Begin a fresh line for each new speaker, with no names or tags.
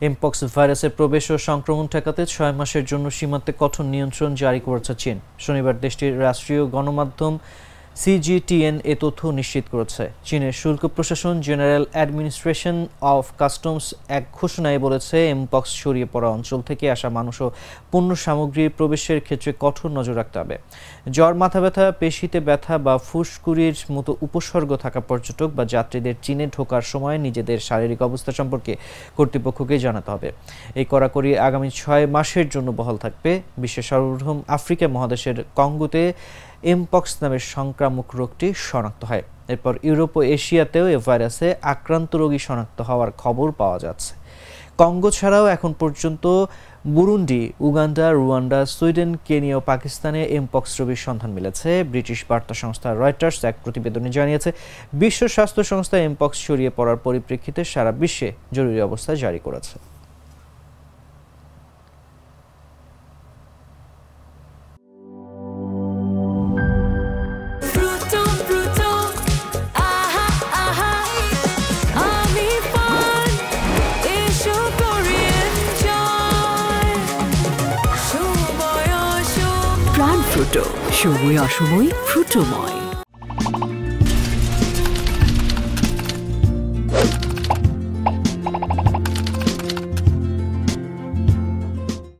Mpox ভাইরাসের প্রবেশ ও সংক্রমণ ঠেকাতে 6 মাসের জন্য সীমান্তে কঠোর নিয়ন্ত্রণ জারি করেছে চীন। শনিবার দেশটির রাষ্ট্রীয় গণমাধ্যম CGTN এ তথ্য নিশ্চিত করেছে। চীনের শুল্ক প্রশাসন জেনারেল অ্যাডমিনিস্ট্রেশন অফ কাস্টমস এক ঘোষণায় বলেছে, এমপক্স ছড়িয়ে পড়া অঞ্চল থেকে আসা মানুষ ও পণ্য সামগ্রীর প্রবেশের ক্ষেত্রে কঠোর নজর রাখতে হবে। জ্বর, মাথা ব্যথা, পেশিতে ব্যথা বা ফুসকুড়ির মতো উপসর্গ থাকা পর্যটক বা যাত্রীদের চীনে ঢোকার সময় নিজেদের শারীরিক অবস্থা সম্পর্কে কর্তৃপক্ষকে জানাতে হবে। এই কড়াকড়ি আগামী 6 মাসের জন্য বহাল থাকবে। বিশ্বের সর্বপ্রথম আফ্রিকা মহাদেশের কঙ্গোতে এমপক্স নামের সংক্রামক রোগটি শনাক্ত হয়। এরপর ইউরোপ ও এশিয়াতেও এ ভাইরাসে আক্রান্ত রোগী শনাক্ত হওয়ার খবর পাওয়া যাচ্ছে। কঙ্গো ছাড়াও এখন পর্যন্ত Burundi, Uganda, Rwanda, Sweden, Kenya ও পাকিস্তানে এমপক্স রোগীর সন্ধান মিলেছে। ব্রিটিশ বার্তা সংস্থা রয়টার্স এক প্রতিবেদনে জানিয়েছে, বিশ্ব স্বাস্থ্য সংস্থা এমপক্স ছড়িয়ে পড়ার পরিপ্রেক্ষিতে সারা বিশ্বে জরুরি অবস্থা জারি করেছে।
প্রাণ ফ্রুটো, সময় অসময় ফ্রুটোময়।